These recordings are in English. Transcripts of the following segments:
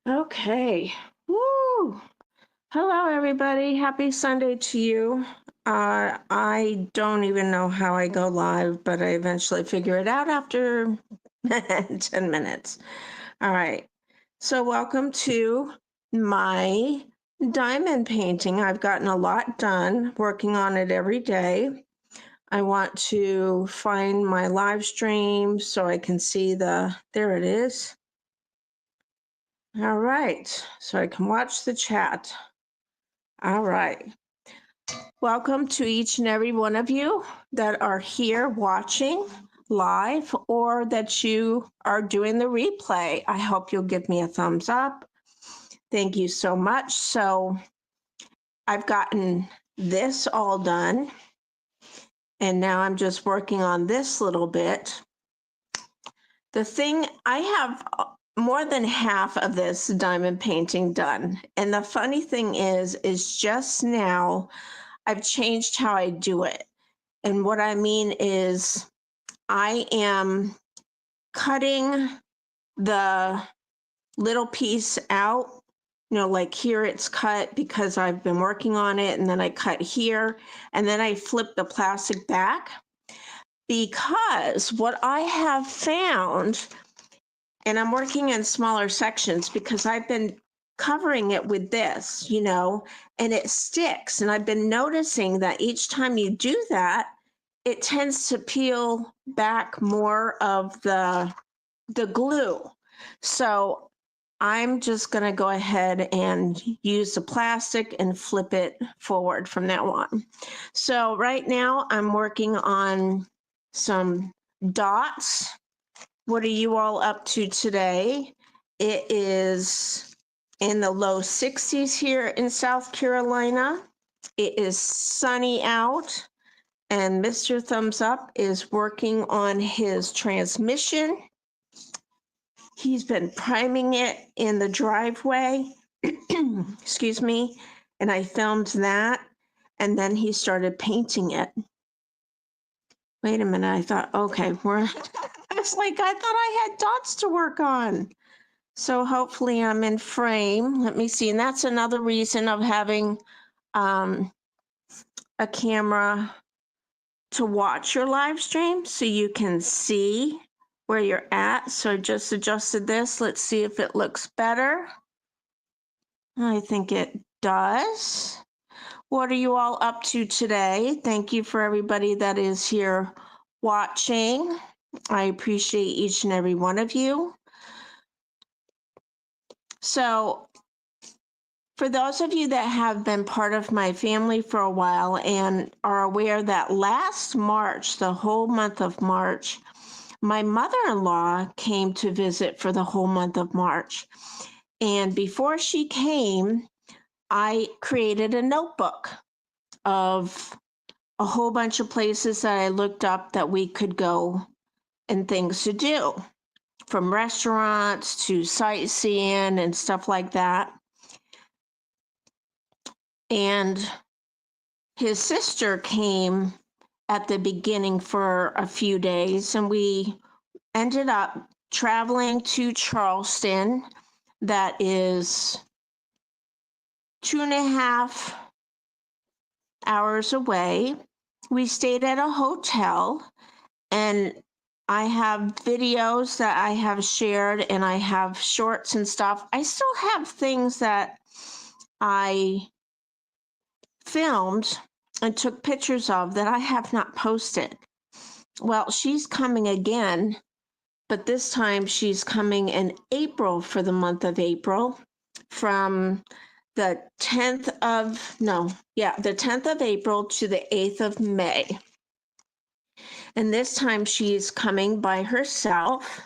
Okay. Woo! Hello, everybody. Happy Sunday to you. I don't even know how I go live, but I eventually figure it out after 10 minutes. All right. So, welcome to my diamond painting. I've gotten a lot done working on it every day. I want to find my live stream so I can see there it is. All right, so I can watch the chat. All right. Welcome to each and every one of you that are here watching live or that you are doing the replay. I hope you'll give me a thumbs up. Thank you so much. So I've gotten this all done, and now I'm just working on this little bit. The thing, I have more than half of this diamond painting done. And the funny thing is just now I've changed how I do it. And what I mean is I am cutting the little piece out, like here it's cut because I've been working on it, and then I cut here, and then I flip the plastic back. Because what I have found, and I'm working in smaller sections because I've been covering it with this, and it sticks. And I've been noticing that each time you do that, it tends to peel back more of the glue. So I'm just going to go ahead and use the plastic and flip it forward from now on. So right now I'm working on some dots. What are you all up to today? It is in the low 60s here in South Carolina. It is sunny out, and Mr. Thumbs Up is working on his transmission. He's been priming it in the driveway, excuse me, and I filmed that, and then he started painting it. Wait a minute, I thought, okay, it's like I thought I had dots to work on. So hopefully I'm in frame. Let me see, and that's another reason of having a camera to watch your live stream so you can see where you're at. So I just adjusted this. Let's see if it looks better. I think it does. What are you all up to today? Thank you for everybody that is here watching. I appreciate each and every one of you. So for those of you that have been part of my family for a while and are aware that last March, the whole month of March, my mother-in-law came to visit for the whole month of March. And before she came, I created a notebook of a whole bunch of places that I looked up that we could go and things to do, from restaurants to sightseeing and stuff like that. And his sister came at the beginning for a few days, and we ended up traveling to Charleston. That is 2.5 hours away. We stayed at a hotel, and I have videos that I have shared, and I have shorts and stuff. I still have things that I filmed and took pictures of that I have not posted. Well, she's coming again, but this time she's coming in April for the month of April, from the 10th of April to the 8th of May. And this time she's coming by herself.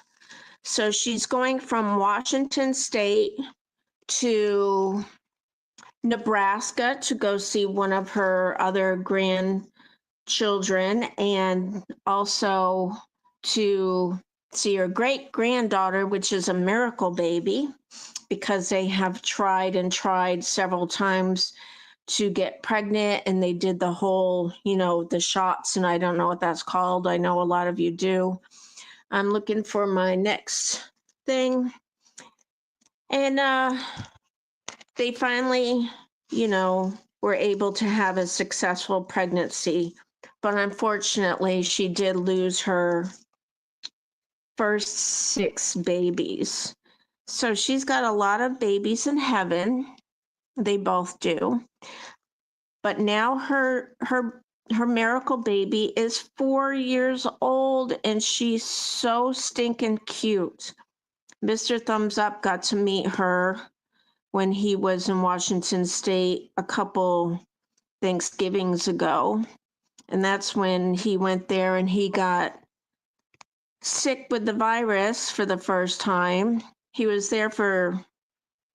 So she's going from Washington State to Nebraska to go see one of her other grandchildren, and also to see her great granddaughter, which is a miracle baby, because they have tried several times to get pregnant, and they did the whole, the shots, and I don't know what that's called. I know a lot of you do. I'm looking for my next thing. And they finally, were able to have a successful pregnancy. But unfortunately, she did lose her first 6 babies. So she's got a lot of babies in heaven. They both do. But now her miracle baby is 4 years old, and she's so stinking cute. Mr. Thumbs Up got to meet her when he was in Washington State a couple Thanksgivings ago. And that's when he went there and he got sick with the virus for the first time. He was there for,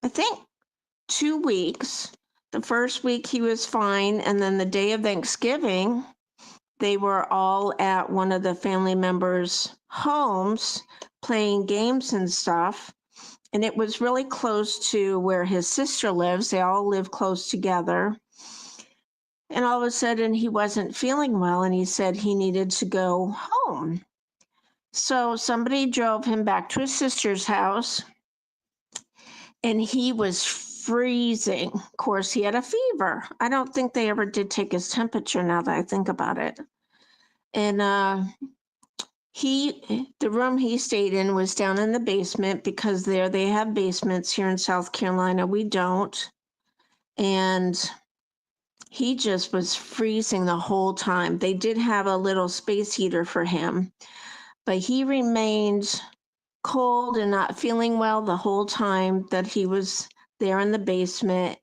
I think, 2 weeks. The first week he was fine. And then the day of Thanksgiving, they were all at one of the family members' homes playing games and stuff. And it was really close to where his sister lives. They all live close together. And all of a sudden, he wasn't feeling well, and he said he needed to go home. So somebody drove him back to his sister's house, and he was freezing. Of course, he had a fever. I don't think they ever did take his temperature now that I think about it. And the room he stayed in was down in the basement, because there they have basements. Here in South Carolina, we don't. And he just was freezing the whole time. They did have a little space heater for him, but he remained cold and not feeling well the whole time that he was there in the basement.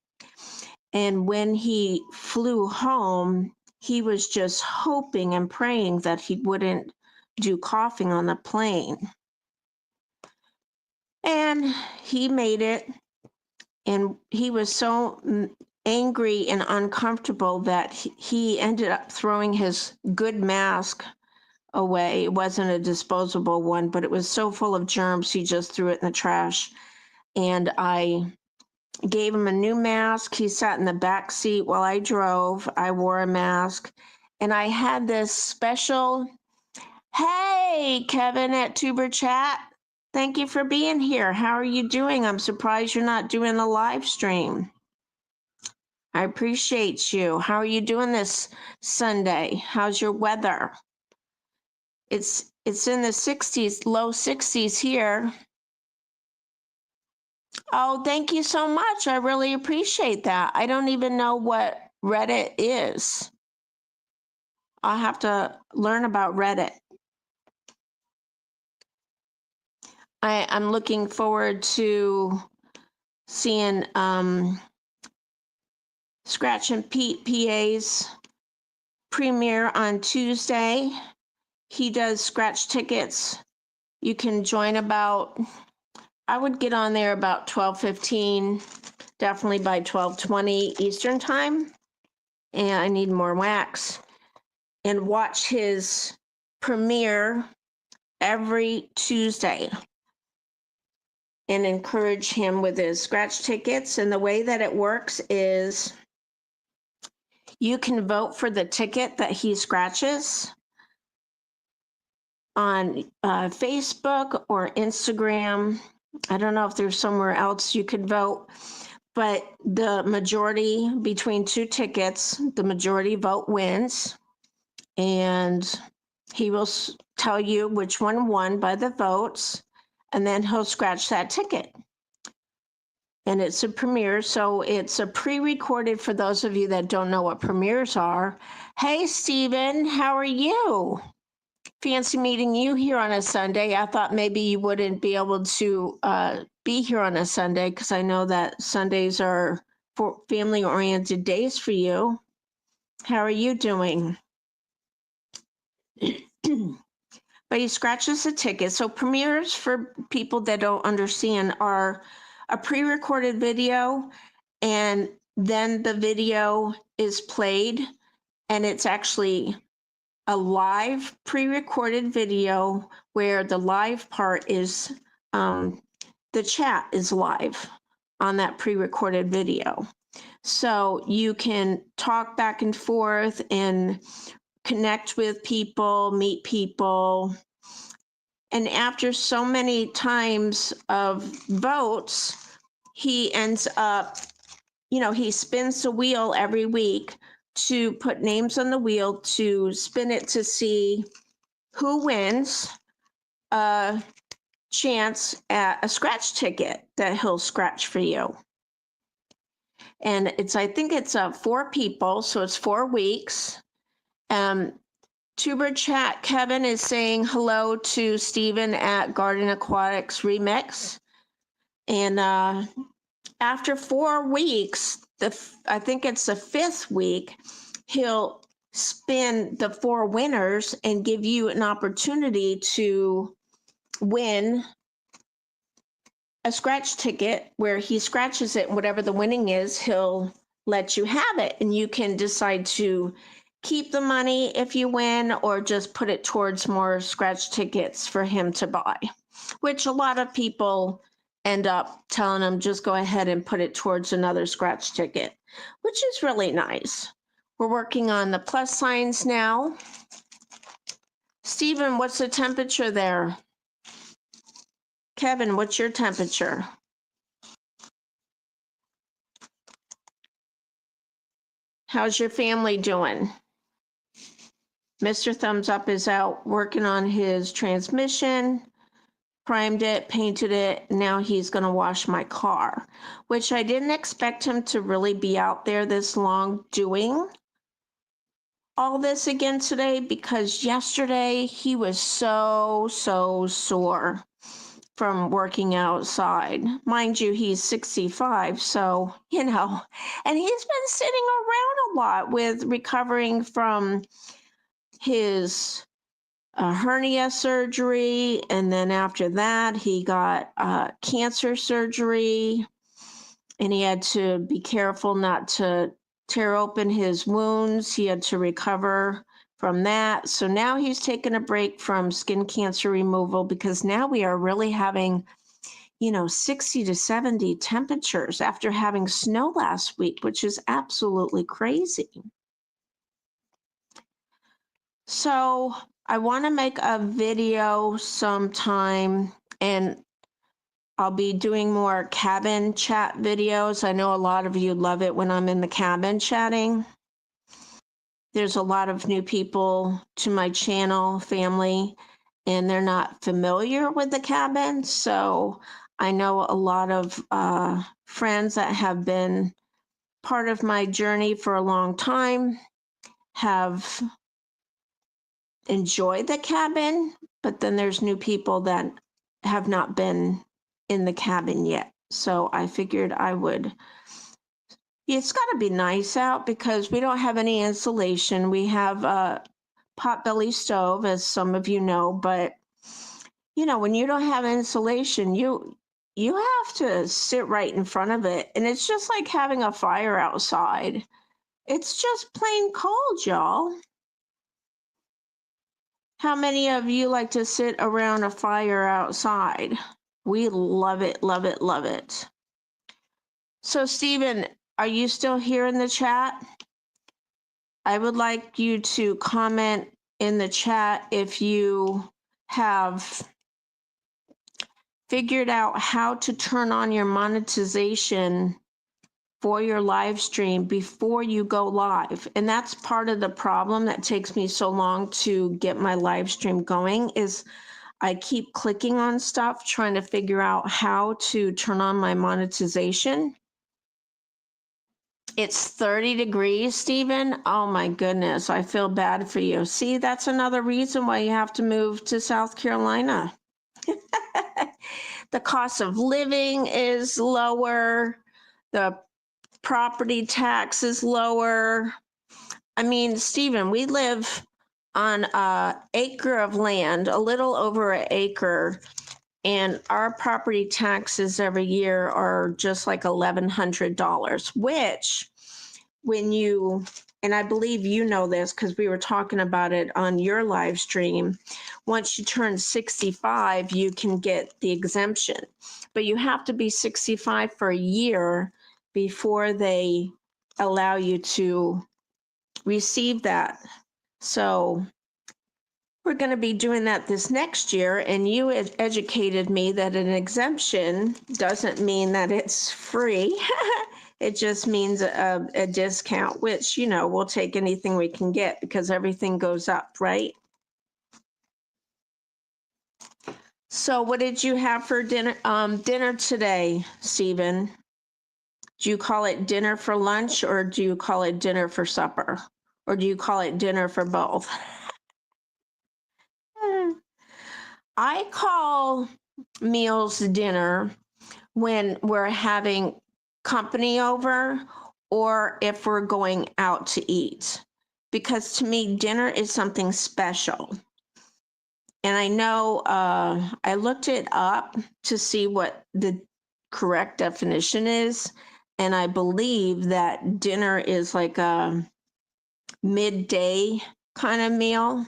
And when he flew home, he was just hoping and praying that he wouldn't do coughing on the plane. And he made it, and he was so angry and uncomfortable that he ended up throwing his good mask away. It wasn't a disposable one, but it was so full of germs, he just threw it in the trash. And I gave him a new mask. He sat in the back seat while I drove. I wore a mask, and I had this special, hey, Kevin at Tuber Chat. Thank you for being here. How are you doing? I'm surprised you're not doing a live stream. I appreciate you. How are you doing this Sunday? How's your weather? It's in the 60s, low 60s here. Oh, thank you so much. I really appreciate that. I don't even know what Reddit is. I'll have to learn about Reddit. I'm looking forward to seeing Scratch and Pete PA's premiere on Tuesday. He does scratch tickets. You can join I would get on there about 12:15, definitely by 12:20 Eastern time. And I need more wax. And watch his premiere every Tuesday and encourage him with his scratch tickets. And the way that it works is you can vote for the ticket that he scratches on Facebook or Instagram. I don't know if there's somewhere else you could vote, but the majority between 2 tickets, the majority vote wins. And he will tell you which one won by the votes, and then he'll scratch that ticket. And it's a premiere, so it's a pre-recorded for those of you that don't know what premieres are. Hey, Stephen, how are you? Fancy meeting you here on a Sunday. I thought maybe you wouldn't be able to be here on a Sunday, because I know that Sundays are for family-oriented days for you. How are you doing? But he scratches the ticket. So premieres, for people that don't understand, are a pre-recorded video, and then the video is played, and it's actually a live pre-recorded video where the live part is the chat is live on that pre-recorded video. So you can talk back and forth and connect with people, meet people. And after so many times of votes, he ends up, he spins the wheel every week to put names on the wheel to spin it to see who wins a chance at a scratch ticket that he'll scratch for you. And I think it's 4 people, so it's 4 weeks. Tuber Chat Kevin is saying hello to Stephen at Garden Aquatics Remix. And after 4 weeks, I think it's the 5th week, he'll spin the 4 winners and give you an opportunity to win a scratch ticket where he scratches it, and whatever the winning is, he'll let you have it. And you can decide to keep the money if you win, or just put it towards more scratch tickets for him to buy, which a lot of people end up telling him just go ahead and put it towards another scratch ticket, which is really nice. We're working on the plus signs now. Stephen, what's the temperature there? Kevin, what's your temperature? How's your family doing? Mr. Thumbs Up is out working on his transmission, primed it, painted it. Now he's going to wash my car, which I didn't expect him to really be out there this long doing all this again today, because yesterday he was so sore from working outside. Mind you, he's 65, so, and he's been sitting around a lot with recovering from his hernia surgery, and then after that he got cancer surgery, and he had to be careful not to tear open his wounds. He had to recover from that. So now he's taken a break from skin cancer removal, because now we are really having 60 to 70 temperatures after having snow last week, which is absolutely crazy. So I want to make a video sometime, and I'll be doing more cabin chat videos. I know a lot of you love it when I'm in the cabin chatting. There's a lot of new people to my channel, family, and they're not familiar with the cabin. So I know a lot of friends that have been part of my journey for a long time have enjoyed the cabin, but then there's new people that have not been in the cabin yet. So I figured it's got to be nice out because we don't have any insulation. We have a potbelly stove, as some of you know, but when you don't have insulation, you have to sit right in front of it, and it's just like having a fire outside. It's just plain cold, y'all. How many of you like to sit around a fire outside? We love it, love it, love it. So, Stephen, are you still here in the chat? I would like you to comment in the chat if you have figured out how to turn on your monetization for your live stream before you go live. And that's part of the problem that takes me so long to get my live stream going, is I keep clicking on stuff trying to figure out how to turn on my monetization. It's 30 degrees, Stephen. Oh my goodness, I feel bad for you. See, that's another reason why you have to move to South Carolina. The cost of living is lower. The property tax is lower. I mean, Stephen, we live on an acre of land, a little over an acre, and our property taxes every year are just like $1,100, which and I believe you know this because we were talking about it on your live stream, once you turn 65, you can get the exemption, but you have to be 65 for a year before they allow you to receive that. So We're going to be doing that this next year, and you educated me that an exemption doesn't mean that it's free. It just means a discount, which, you know, we'll take anything we can get because everything goes up, right? So what did you have for dinner today, Stephen? Do you call it dinner for lunch, or do you call it dinner for supper? Or do you call it dinner for both? I call meals dinner when we're having company over or if we're going out to eat. Because to me, dinner is something special. And I know I looked it up to see what the correct definition is. And I believe that dinner is like a midday kind of meal.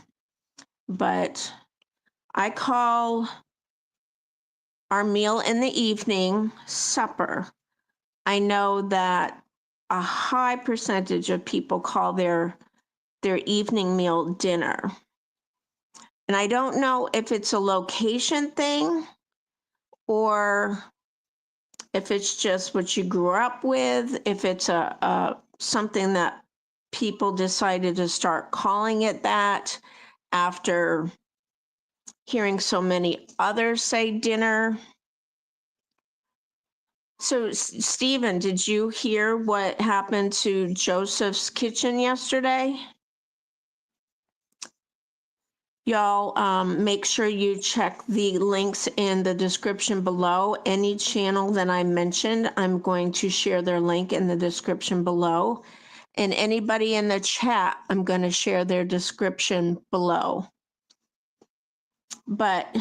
But I call our meal in the evening supper. I know that a high percentage of people call their evening meal dinner. And I don't know if it's a location thing or if it's just what you grew up with, if it's a something that people decided to start calling it that after hearing so many others say dinner. So, Stephen, did you hear what happened to Joseph's Kitchen yesterday? Y'all, make sure you check the links in the description below. Any channel that I mentioned, I'm going to share their link in the description below. And anybody in the chat, I'm going to share their description below. But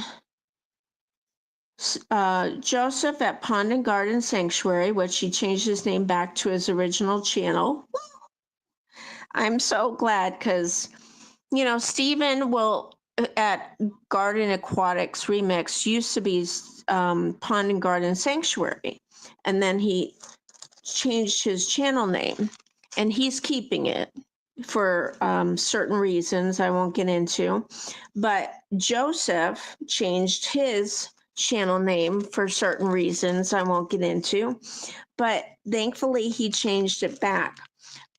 Joseph at Pond and Garden Sanctuary, which he changed his name back to his original channel. I'm so glad because, you know, Stephen will at Garden Aquatics Remix used to be Pond and Garden Sanctuary. And then he changed his channel name and he's keeping it for certain reasons I won't get into. But Joseph changed his channel name for certain reasons I won't get into. But thankfully he changed it back.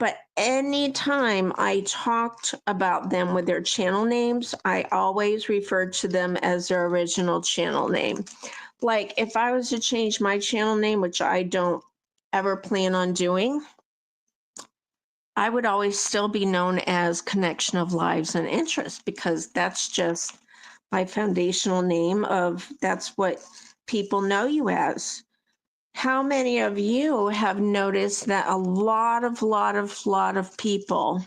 But anytime I talked about them with their channel names, I always referred to them as their original channel name. Like if I was to change my channel name, which I don't ever plan on doing, I would always still be known as Connection of Lives and Interests because that's just my foundational name of that's what people know you as. How many of you have noticed that a lot of people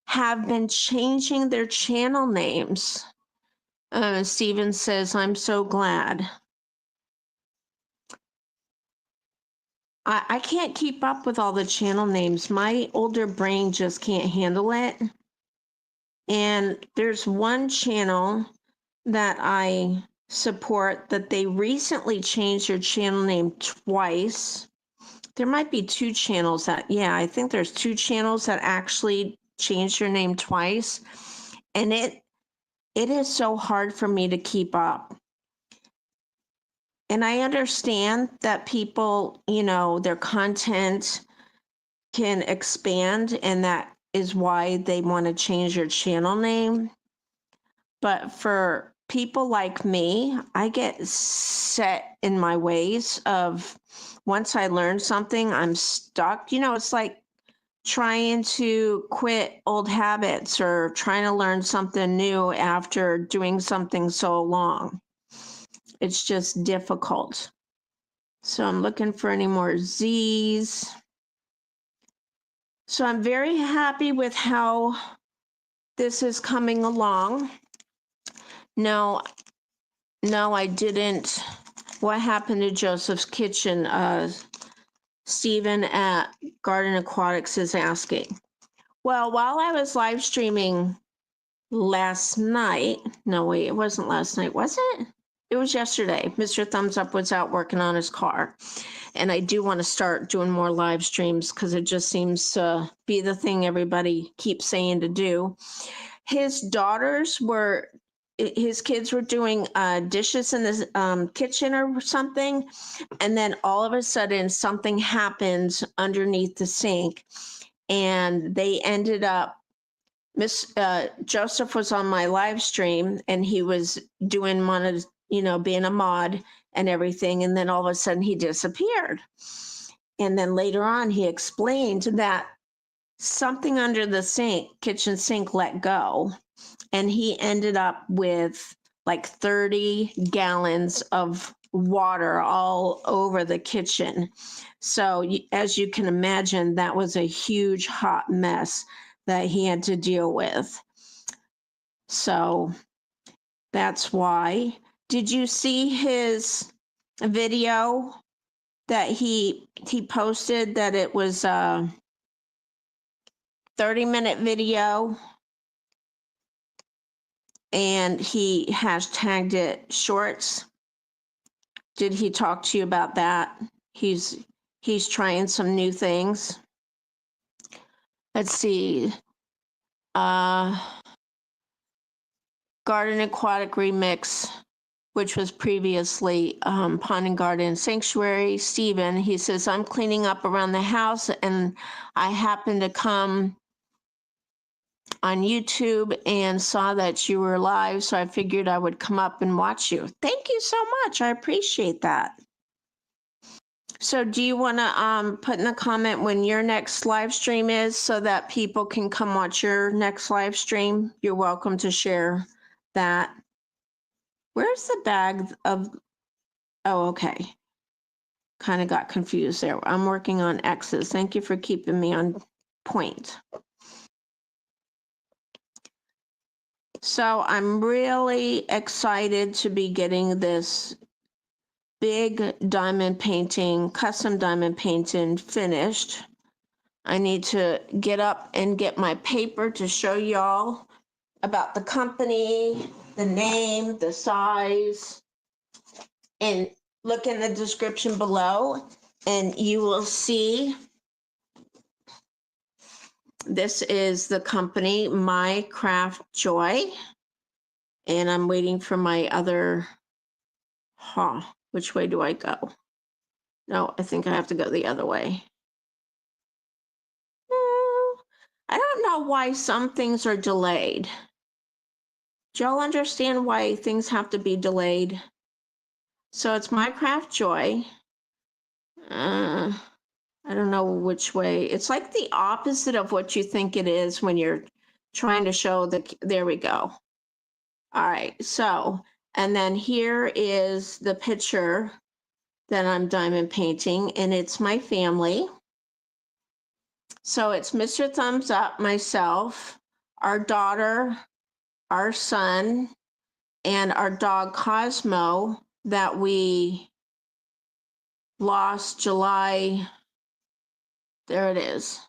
have been changing their channel names? Stephen says, I'm so glad. I can't keep up with all the channel names. My older brain just can't handle it. And there's one channel that I support that they recently changed their channel name twice. There might be two channels that, yeah, I think there's two channels that actually changed their name twice. And it is so hard for me to keep up. And I understand that people, you know, their content can expand and that is why they want to change their channel name. But for people like me, I get set in my ways of once I learn something, I'm stuck. You know, it's like trying to quit old habits or trying to learn something new after doing something so long. It's just difficult. So I'm looking for any more Z's. So I'm very happy with how this is coming along. No, I didn't. What happened to Joseph's Kitchen? Stephen at Garden Aquatics is asking. Well, while I was live streaming last night, no, wait, it wasn't last night, was it? It was yesterday. Mr. Thumbs Up was out working on his car. And I do want to start doing more live streams because it just seems to be the thing everybody keeps saying to do. his kids were doing dishes in the kitchen or something, and then all of a sudden something happened underneath the sink, and they ended up, Joseph was on my live stream, and he was doing being a mod and everything, and then all of a sudden he disappeared. And then later on he explained that something under the kitchen sink let go, and he ended up with like 30 gallons of water all over the kitchen. So as you can imagine, that was a huge hot mess that he had to deal with. So that's why. Did you see his video that he posted, that it was a 30-minute video, and he hashtagged it shorts? Did he talk to you about that? He's trying some new things. Let's see. Garden Aquatic Remix, which was previously Pond and Garden Sanctuary. Steven, he says, I'm cleaning up around the house, and I happened to come on YouTube and saw that you were live, so I figured I would come up and watch you. Thank you so much. I appreciate that. So do you want to put in the comment when your next live stream is, so that people can come watch your next live stream? You're welcome to share that. Where's the bag of, oh, okay. Kind of got confused there. I'm working on X's. Thank you for keeping me on point. So I'm really excited to be getting this big diamond painting, custom diamond painting finished. I need to get up and get my paper to show y'all about the company, the name, the size, and look in the description below and you will see. This is the company, My Craft Joy, and I'm waiting for my other, which way do I go? No, I think I have to go the other way. No, I don't know why some things are delayed. Do y'all understand why things have to be delayed? So it's My Craft Joy. I don't know which way. It's like the opposite of what you think it is when you're trying to show there we go. All right, so, and then here is the picture that I'm diamond painting, and it's my family. So it's Mr. Thumbs Up, myself, our daughter, our son, and our dog Cosmo that we lost July. There it is.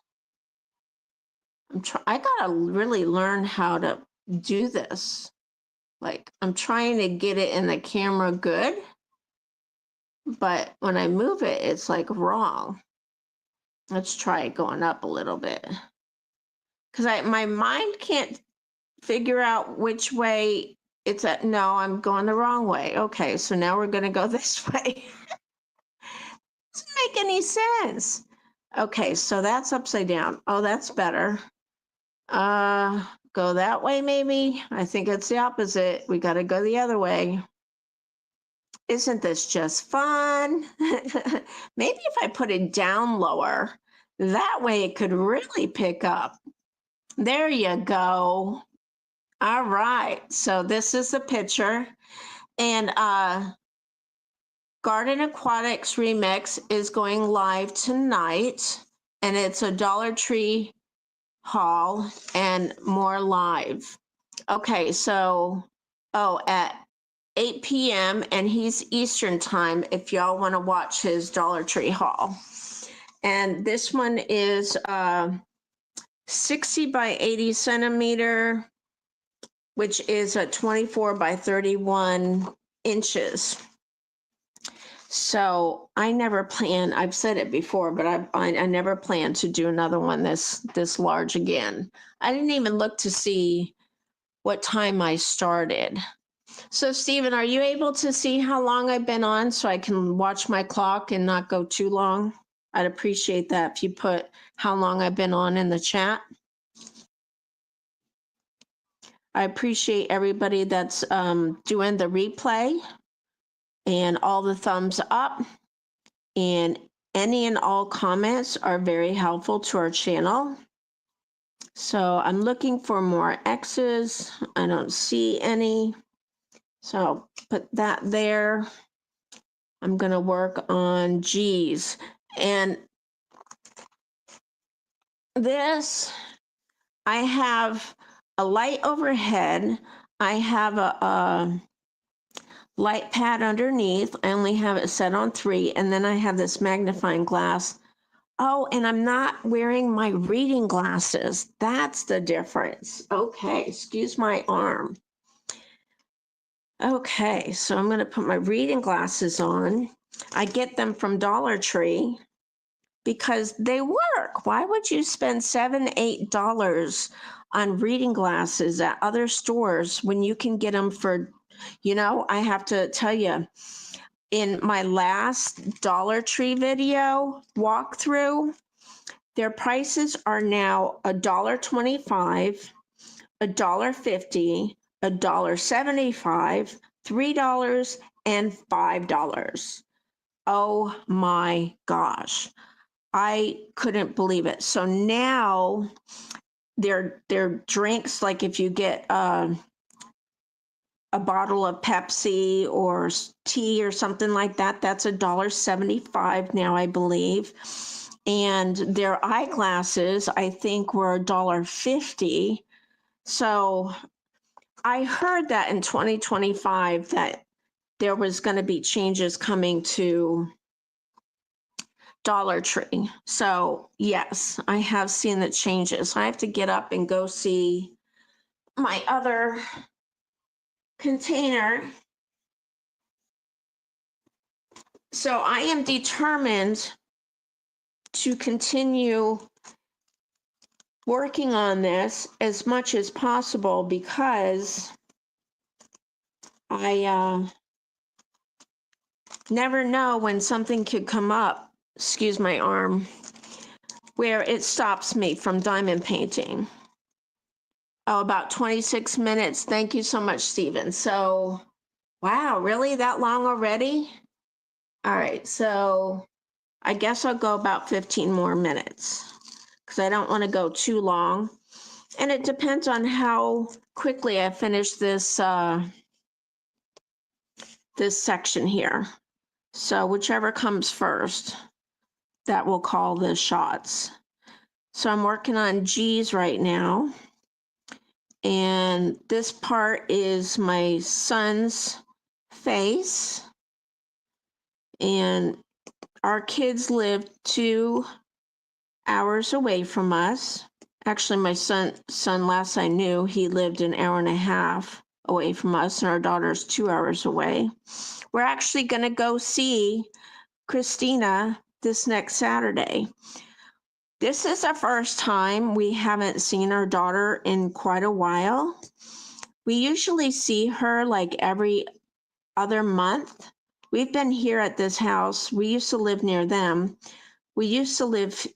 I gotta really learn how to do this. Like, I'm trying to get it in the camera good, but when I move it, it's like wrong. Let's try it going up a little bit. Because my mind can't figure out which way it's at. No, I'm going the wrong way. Okay, so now we're gonna go this way. Doesn't make any sense. Okay, so that's upside down. Oh, that's better. Go that way maybe. I think it's the opposite. We got to go the other way. Isn't this just fun? Maybe if I put it down lower, that way it could really pick up. There you go. All right, so this is the picture, and Garden Aquatics Remix is going live tonight, and it's a Dollar Tree haul and more live. Okay, so, at 8 p.m. and he's Eastern time if y'all want to watch his Dollar Tree haul. And this one is 60 by 80 centimeter, which is a 24 by 31 inches. So I never plan, I've said it before, but I never plan to do another one this large again. I didn't even look to see what time I started. So Stephen, are you able to see how long I've been on so I can watch my clock and not go too long? I'd appreciate that if you put how long I've been on in the chat. I appreciate everybody that's doing the replay and all the thumbs up, and any and all comments are very helpful to our channel. So I'm looking for more X's. I don't see any. So I'll put that there. I'm going to work on G's. And this, I have a light overhead. I have a light pad underneath. I only have it set on 3. And then I have this magnifying glass. Oh, and I'm not wearing my reading glasses. That's the difference. Okay, excuse my arm. Okay, so I'm going to put my reading glasses on. I get them from Dollar Tree because they work. Why would you spend $7, $8 on reading glasses at other stores when you can get them for, I have to tell you, in my last Dollar Tree video walkthrough, their prices are now $1.25, $1.50, $1.75, $3, and $5. Oh my gosh. I couldn't believe it. So now their drinks, like if you get a bottle of Pepsi or tea or something like that, that's $1.75 now, I believe. And their eyeglasses, I think, were $1.50. So I heard that in 2025 that there was going to be changes coming to Dollar Tree. So yes, I have seen the changes. I have to get up and go see my other container. So I am determined to continue working on this as much as possible because I never know when something could come up, excuse my arm, where it stops me from diamond painting. Oh, about 26 minutes. Thank you so much, Stephen. So, wow, really that long already? All right, so I guess I'll go about 15 more minutes because I don't want to go too long. And it depends on how quickly I finish this this section here. So whichever comes first, that will call the shots. So I'm working on G's right now. And this part is my son's face. And our kids live 2 hours away from us. Actually, my son last I knew, he lived an hour and a half away from us, and our daughter's 2 hours away. We're actually going to go see Christina this next Saturday. This is the first time we haven't seen our daughter in quite a while. We usually see her like every other month. We've been here at this house. We used to live near them. We used to live,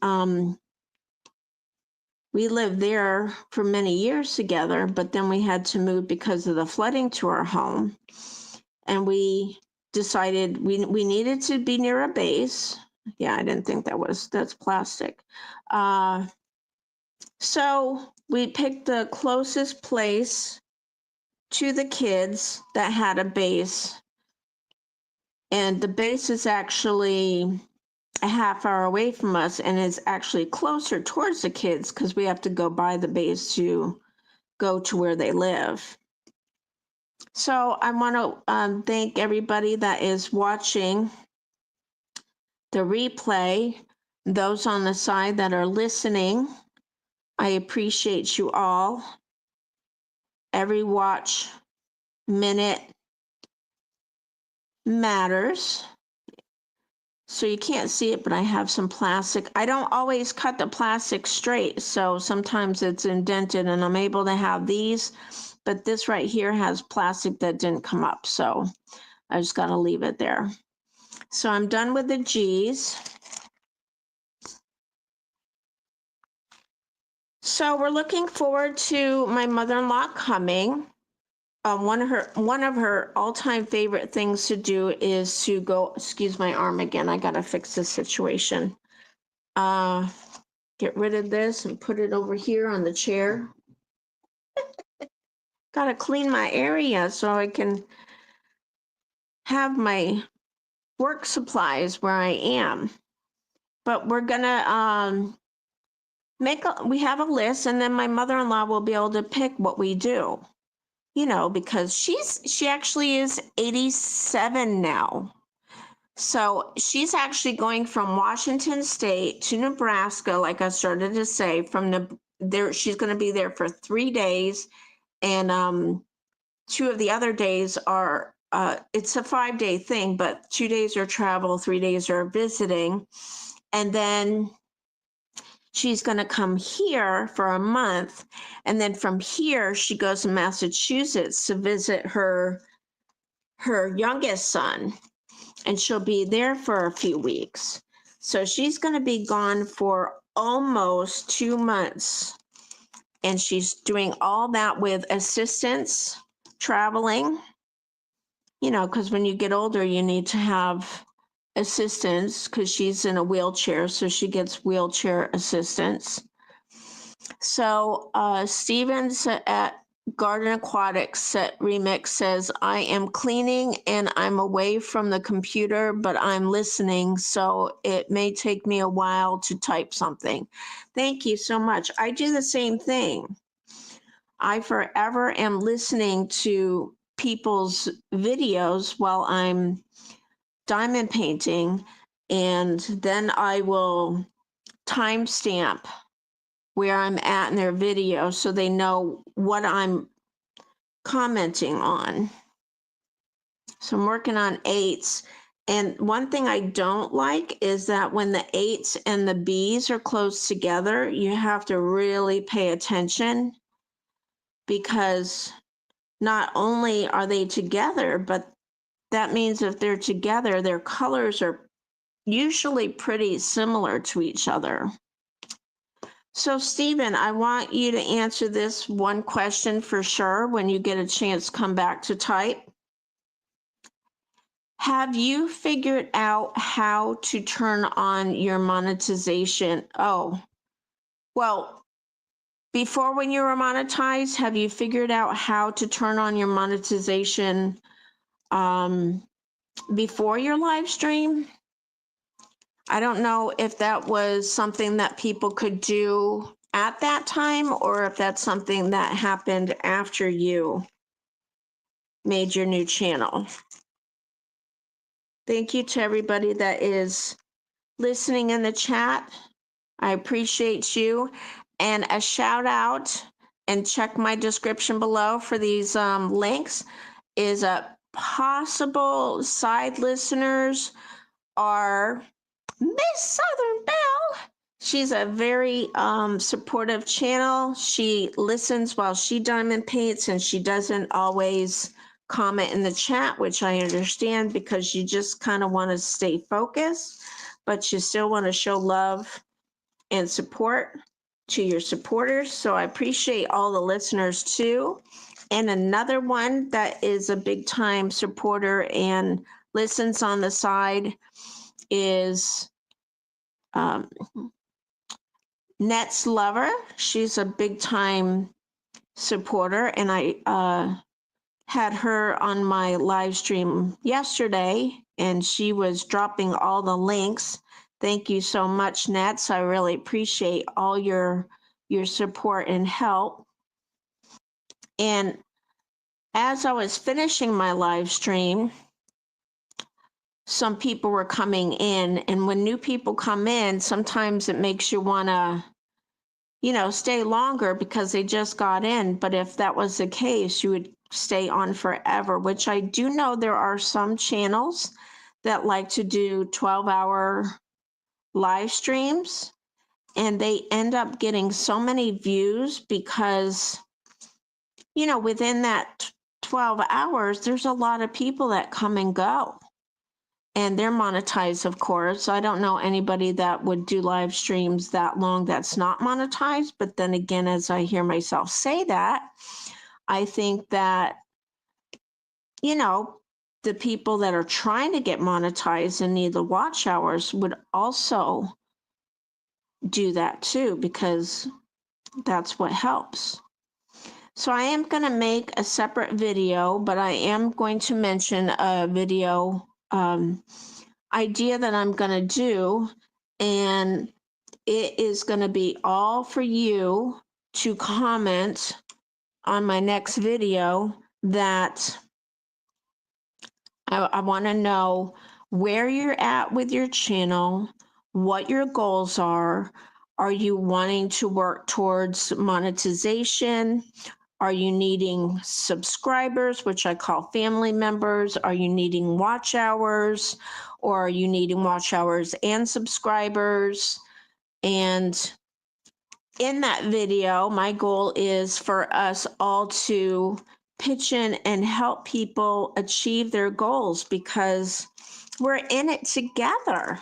we lived there for many years together, but then we had to move because of the flooding to our home. And we decided we needed to be near a base. Yeah, I didn't think that's plastic. So we picked the closest place to the kids that had a base. And the base is actually a half hour away from us, and it's actually closer towards the kids because we have to go by the base to go to where they live. So I want to thank everybody that is watching the replay, those on the side that are listening. I appreciate you all. Every watch minute matters. So you can't see it, but I have some plastic. I don't always cut the plastic straight, so sometimes it's indented, and I'm able to have these but this right here has plastic that didn't come up. So I just got to leave it there. So I'm done with the G's. So we're looking forward to my mother-in-law coming. One of her all-time favorite things to do is to go, excuse my arm again, I gotta fix this situation. Get rid of this and put it over here on the chair. Gotta clean my area so I can have my work supplies where I am. But we're gonna we have a list, and then my mother-in-law will be able to pick what we do. You know, because she actually is 87 now. So she's actually going from Washington State to Nebraska, like I started to say, from there. She's going to be there for 3 days. And 2 of the other days are, it's a 5-day thing, but 2 days are travel, 3 days are visiting. And then she's going to come here for a month. And then from here, she goes to Massachusetts to visit her youngest son. And she'll be there for a few weeks. So she's going to be gone for almost 2 months. And she's doing all that with assistance, traveling, you know, because when you get older, you need to have assistance because she's in a wheelchair. So she gets wheelchair assistance. So Stevens at Garden Aquatics Set Remix says, I am cleaning and I'm away from the computer, but I'm listening, so it may take me a while to type something. Thank you so much. I do the same thing. I forever am listening to people's videos while I'm diamond painting, and then I will timestamp where I'm at in their video so they know what I'm commenting on. So I'm working on 8s. And one thing I don't like is that when the 8s and the B's are close together, you have to really pay attention, because not only are they together, but that means if they're together, their colors are usually pretty similar to each other. So, Stephen, I want you to answer this one question for sure when you get a chance, come back to type. Have you figured out how to turn on your monetization? Oh, well, before when you were monetized, have you figured out how to turn on your monetization before your live stream? I don't know if that was something that people could do at that time, or if that's something that happened after you made your new channel. Thank you to everybody that is listening in the chat. I appreciate you. And a shout out, and check my description below for these links, is a possible side listeners are Miss Southern Belle. She's a very supportive channel. She listens while she diamond paints, and she doesn't always comment in the chat, which I understand, because you just kind of want to stay focused, but you still want to show love and support to your supporters. So I appreciate all the listeners too. And another one that is a big time supporter and listens on the side is Net's Lover. She's a big time supporter, and I had her on my live stream yesterday, and she was dropping all the links. Thank you so much, Nets. I really appreciate all your support and help. And as I was finishing my live stream, some people were coming in, and when new people come in, sometimes it makes you want to, you know, stay longer because they just got in. But if that was the case, you would stay on forever, which I do know there are some channels that like to do 12-hour live streams, and they end up getting so many views because within that 12 hours, there's a lot of people that come and go. And they're monetized, of course. I don't know anybody that would do live streams that long that's not monetized. But then again, as I hear myself say that, I think that, the people that are trying to get monetized and need the watch hours would also do that too, because that's what helps. So I am going to make a separate video, but I am going to mention a video idea that I'm going to do, and it is going to be all for you to comment on my next video. That I want to know where you're at with your channel, what your goals are. Are you wanting to work towards monetization? Are you needing subscribers, which I call family members? Are you needing watch hours, or are you needing watch hours and subscribers? And in that video, my goal is for us all to pitch in and help people achieve their goals, because we're in it together.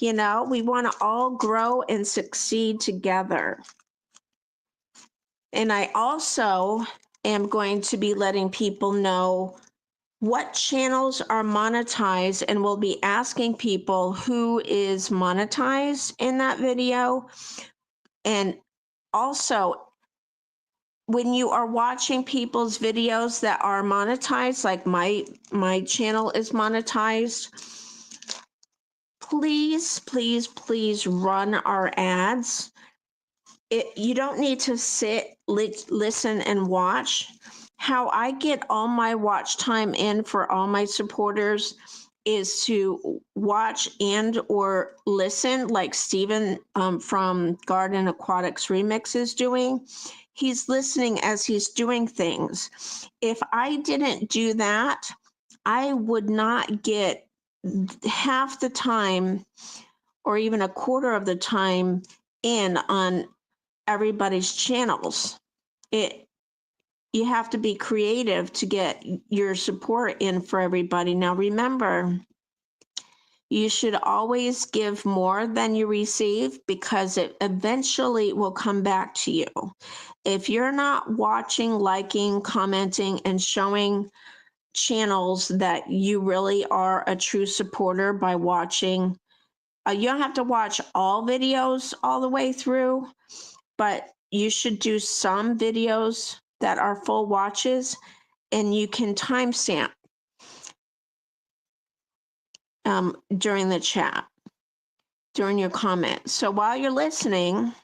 We want to all grow and succeed together. And I also am going to be letting people know what channels are monetized, and we'll be asking people who is monetized in that video. And also, when you are watching people's videos that are monetized, like my channel is monetized, please run our ads. You don't need to sit, listen, and watch. How I get all my watch time in for all my supporters is to watch and or listen, like Steven from Garden Aquatics Remix is doing. He's listening as he's doing things. If I didn't do that, I would not get half the time or even a quarter of the time in on everybody's channels. You have to be creative to get your support in for everybody. Now remember, you should always give more than you receive, because it eventually will come back to you. If you're not watching, liking, commenting, and showing channels that you really are a true supporter by watching, you don't have to watch all videos all the way through, but you should do some videos that are full watches, and you can timestamp during the chat, during your comment. So while you're listening,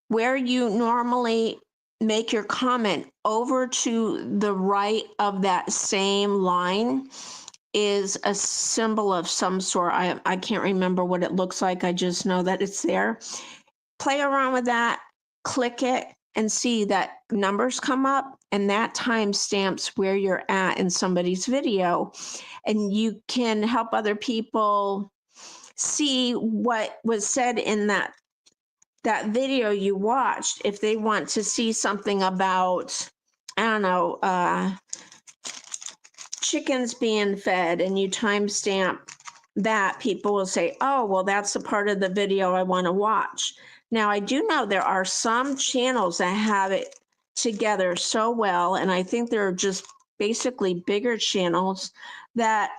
where you normally make your comment over to the right of that same line is a symbol of some sort. I can't remember what it looks like. I just know that it's there. Play around with that, click it, and see that numbers come up, and that time stamps where you're at in somebody's video. And you can help other people see what was said in that video you watched. If they want to see something about, I don't know, chickens being fed, and you timestamp that, people will say, oh, well, that's the part of the video I want to watch. Now, I do know there are some channels that have it together so well, and I think they're just basically bigger channels that,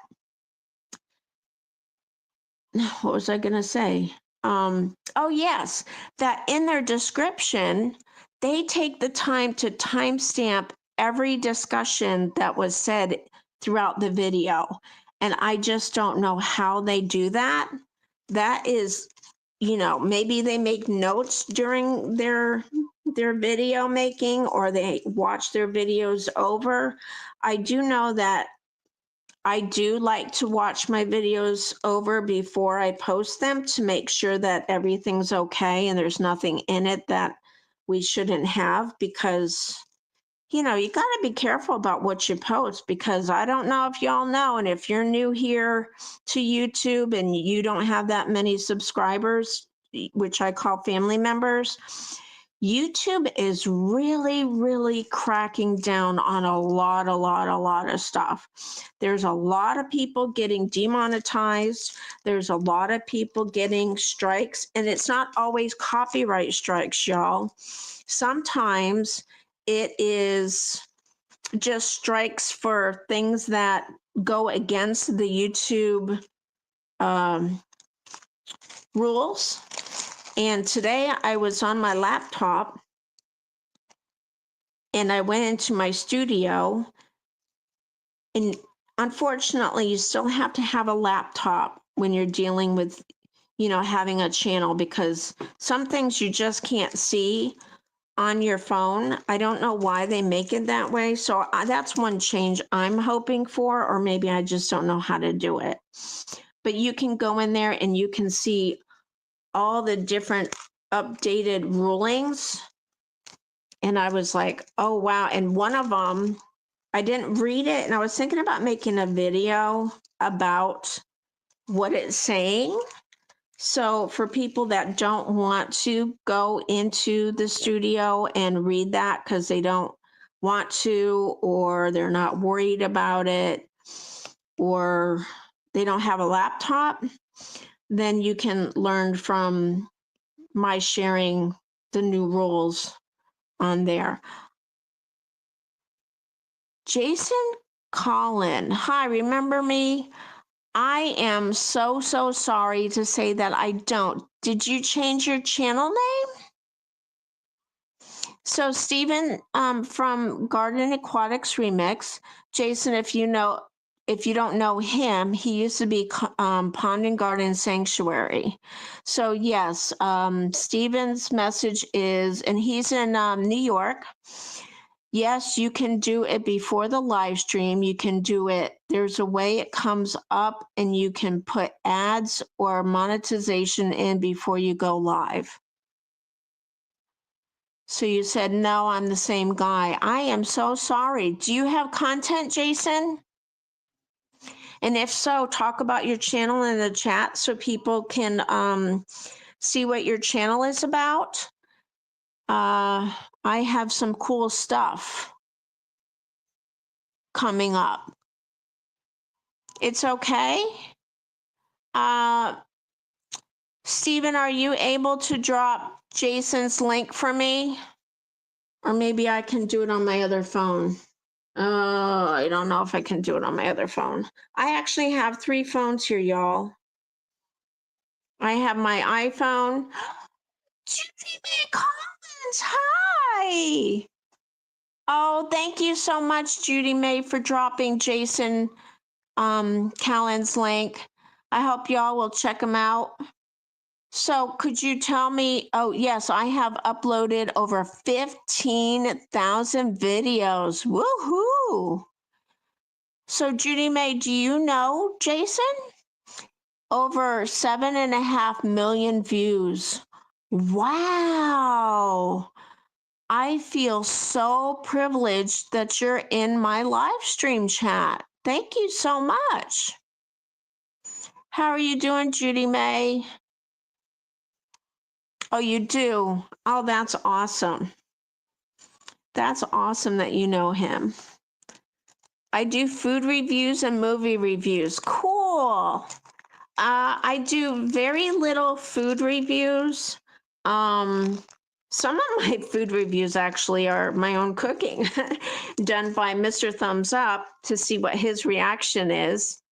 what was I going to say? Oh, yes, that in their description, they take the time to timestamp every discussion that was said throughout the video. And I just don't know how they do that. That is, maybe they make notes during their video making, or they watch their videos over. I do know that I do like to watch my videos over before I post them, to make sure that everything's okay and there's nothing in it that we shouldn't have, because you got to be careful about what you post, because I don't know if y'all know, and if you're new here to YouTube and you don't have that many subscribers, which I call family members, YouTube is really, really cracking down on a lot of stuff. There's a lot of people getting demonetized. There's a lot of people getting strikes, and it's not always copyright strikes, y'all. Sometimes it is just strikes for things that go against the YouTube rules. And today I was on my laptop and I went into my studio, and unfortunately you still have to have a laptop when you're dealing with, having a channel, because some things you just can't see on your phone. I don't know why they make it that way. So that's one change I'm hoping for, or maybe I just don't know how to do it. But you can go in there and you can see all the different updated rulings. And I was like, oh, wow. And one of them, I didn't read it. And I was thinking about making a video about what it's saying. So for people that don't want to go into the studio and read that because they don't want to, or they're not worried about it, or they don't have a laptop, then you can learn from my sharing the new rules on there. Jason Collin, hi, remember me? I am so sorry to say that I don't. Did you change your channel name? So Stephen from Garden Aquatics Remix, Jason, if you don't know him, he used to be Pond and Garden Sanctuary. So yes, Stephen's message is, and he's in New York. Yes, you can do it before the live stream. You can do it. There's a way it comes up, and you can put ads or monetization in before you go live. So you said, no, I'm the same guy. I am so sorry. Do you have content, Jason? And if so, talk about your channel in the chat so people can see what your channel is about. I have some cool stuff coming up. It's okay. Stephen, are you able to drop Jason's link for me? Or maybe I can do it on my other phone. I don't know if I can do it on my other phone. I actually have 3 phones here, y'all. I have my iPhone. Judy May Collins, hi. Oh, thank you so much, Judy May, for dropping Jason Callan's link. I hope y'all will check him out. So could you tell me, oh yes, I have uploaded over 15,000 videos. Woohoo! So Judy May, do you know Jason? Over 7.5 million views. Wow. I feel so privileged that you're in my live stream chat. Thank you so much. How are you doing, Judy May? Oh, you do? Oh, that's awesome. That's awesome that you know him. I do food reviews and movie reviews. Cool. I do very little food reviews. Some of my food reviews actually are my own cooking done by Mr. Thumbs Up to see what his reaction is.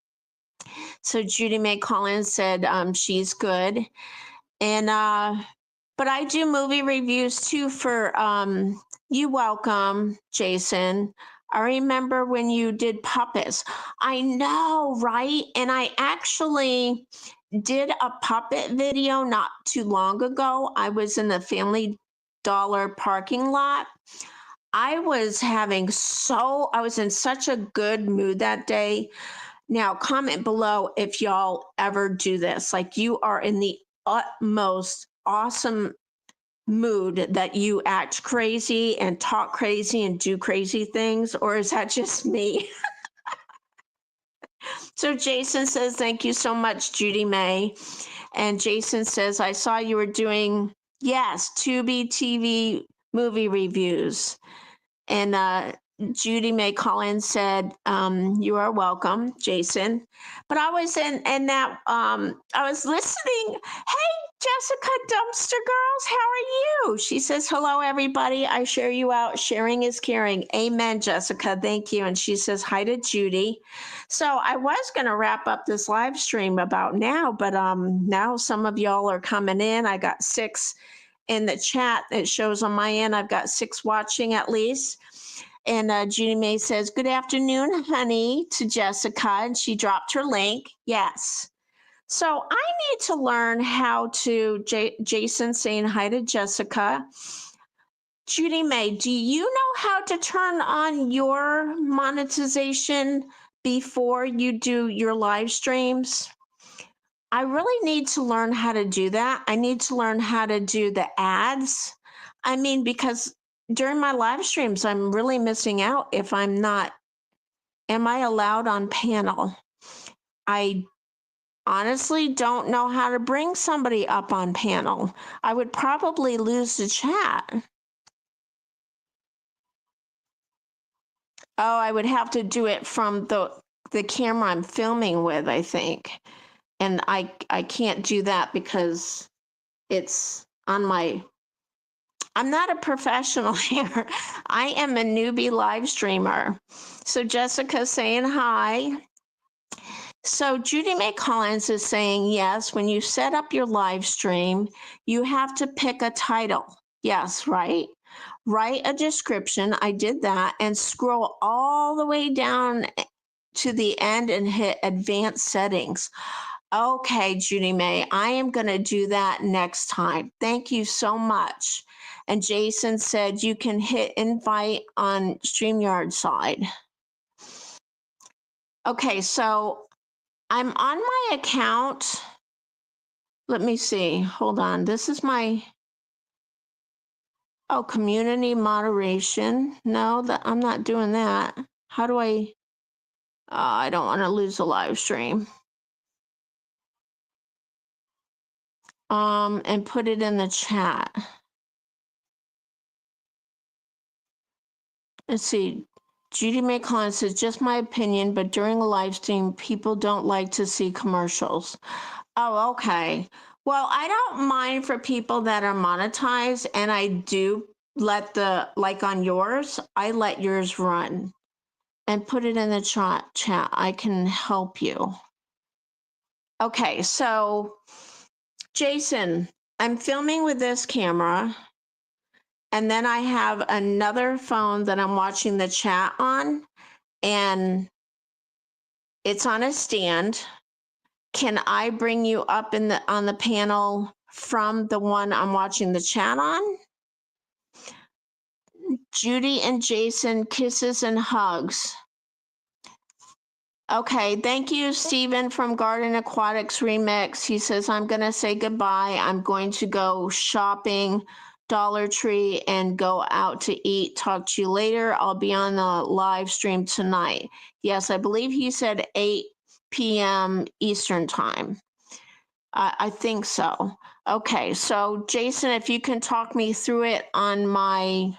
So Judy May Collins said she's good. And but I do movie reviews too for You Welcome, Jason. I remember when you did puppets. I know, right? And I actually did a puppet video not too long ago. I was in the Family Dollar parking lot. I was in such a good mood that day. Now, comment below if y'all ever do this. Like, you are in the utmost awesome mood that you act crazy and talk crazy and do crazy things, or is that just me? So Jason says, thank you so much, Judy May. And Jason says, I saw you were doing Yes, Tubi TV movie reviews. And Judy May Collins said, "You are welcome, Jason." But I was in that I was listening. Hey, Jessica Dumpster Girls, how are you? She says, "Hello, everybody. I share you out. Sharing is caring." Amen, Jessica. Thank you. And she says, "Hi to Judy." So I was going to wrap up this live stream about now, but now some of y'all are coming in. I got 6 in the chat. It shows on my end. I've got 6 watching at least. And Judy May says, "Good afternoon, honey," to Jessica. And she dropped her link. Yes. So I need to learn how to, Jason saying hi to Jessica. Judy May, do you know how to turn on your monetization before you do your live streams? I really need to learn how to do that. I need to learn how to do the ads. I mean, because during my live streams, I'm really missing out if I'm not. Am I allowed on panel? I honestly don't know how to bring somebody up on panel. I would probably lose the chat. Oh, I would have to do it from the camera I'm filming with, I think. And I can't do that because it's on my, I'm not a professional here. I am a newbie live streamer. So Jessica's saying hi. So Judy May Collins is saying, yes, when you set up your live stream, you have to pick a title. Yes, right? Write a description. I did that, and scroll all the way down to the end and hit advanced settings. Okay, Judy May, I am going to do that next time. Thank you so much. And Jason said you can hit invite on StreamYard side. Okay, so I'm on my account. Let me see. Hold on. This is my, oh, community moderation. No, I'm not doing that. How do I don't want to lose a live stream. And put it in the chat. Let's see. Judy May Collins says, just my opinion, but during a live stream, people don't like to see commercials. Oh, okay. Well, I don't mind for people that are monetized, and I do let like on yours, I let yours run. And put it in the chat. I can help you. Okay, so Jason, I'm filming with this camera, and then I have another phone that I'm watching the chat on, and it's on a stand. Can I bring you up on the panel from the one I'm watching the chat on? Judy and Jason, kisses and hugs. Okay, thank you, Stephen from Garden Aquatics Remix. He says, I'm going to say goodbye. I'm going to go shopping, Dollar Tree, and go out to eat. Talk to you later. I'll be on the live stream tonight. Yes, I believe he said 8 p.m. Eastern time. I think so. Okay, so Jason, if you can talk me through it on my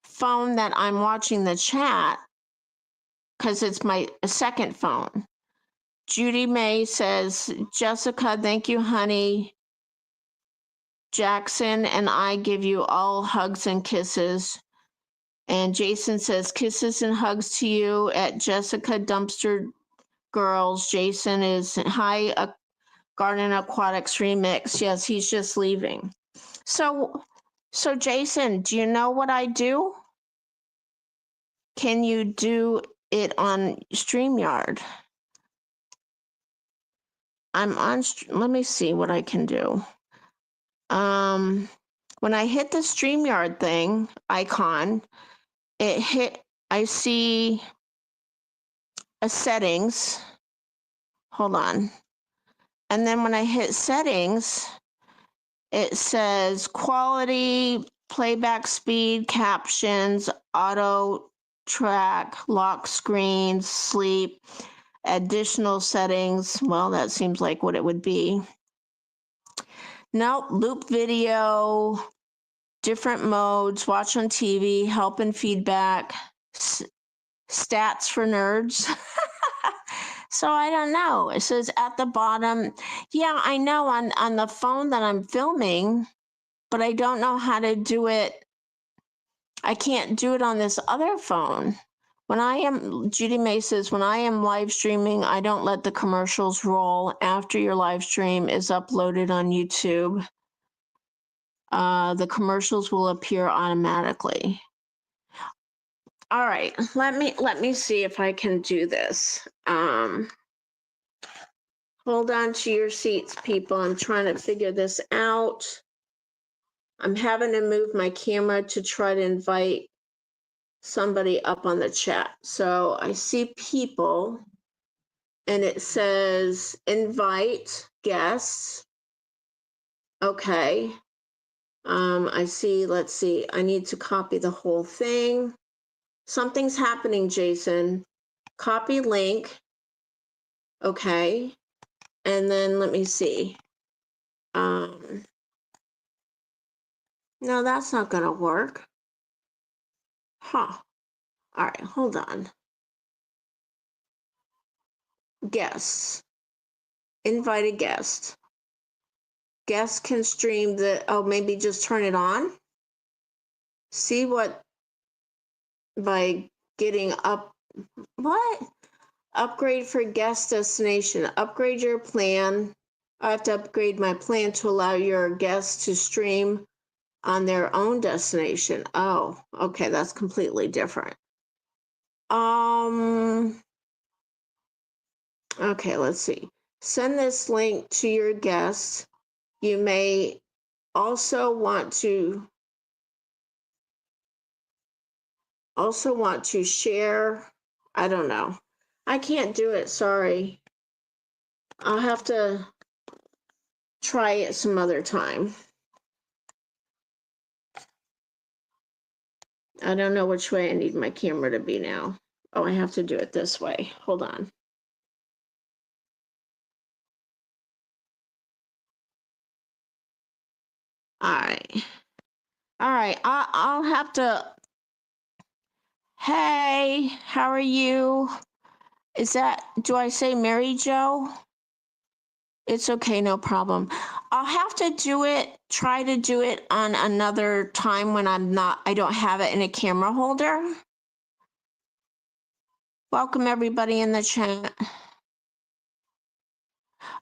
phone that I'm watching the chat, because it's my second phone. Judy May says, Jessica, thank you, honey. Jackson and I give you all hugs and kisses. And Jason says, kisses and hugs to you at Jessica Dumpster Girls. Jason is, hi, Garden Aquatics Remix. Yes, he's just leaving. So Jason, do you know what I do? Can you do it on StreamYard? I'm on, let me see what I can do. When I hit the StreamYard thing icon, I see a settings. Hold on. And then when I hit settings, it says quality, playback speed, captions, auto track, lock screens, sleep, additional settings. Well, that seems like what it would be. Nope, loop video, different modes, watch on TV, help and feedback, stats for nerds. So I don't know. It says at the bottom. Yeah, I know on the phone that I'm filming, but I don't know how to do it. I can't do it on this other phone. Judy May says, when I am live streaming, I don't let the commercials roll after your live stream is uploaded on YouTube. The commercials will appear automatically. All right, let me see if I can do this. Hold on to your seats, people. I'm trying to figure this out. I'm having to move my camera to try to invite somebody up on the chat. So I see people, and it says invite guests. Okay. I see, let's see. I need to copy the whole thing. Something's happening, Jason. Copy link. Okay. And then let me see. No, that's not going to work. Huh. All right, hold on. Guests. Invite a guest. Guests can stream maybe just turn it on. See what, by getting what? Upgrade for guest destination. Upgrade your plan. I have to upgrade my plan to allow your guests to stream on their own destination. Oh, okay, that's completely different. Okay, let's see. Send this link to your guests. You may also want to share. I don't know. I can't do it, sorry. I'll have to try it some other time. I don't know which way I need my camera to be now. Oh, I have to do it this way. Hold on. All right. All right. I'll have to. Hey, how are you? Do I say Mary Jo? It's okay, no problem. I'll have to try to do it on another time when I don't have it in a camera holder. Welcome everybody in the chat.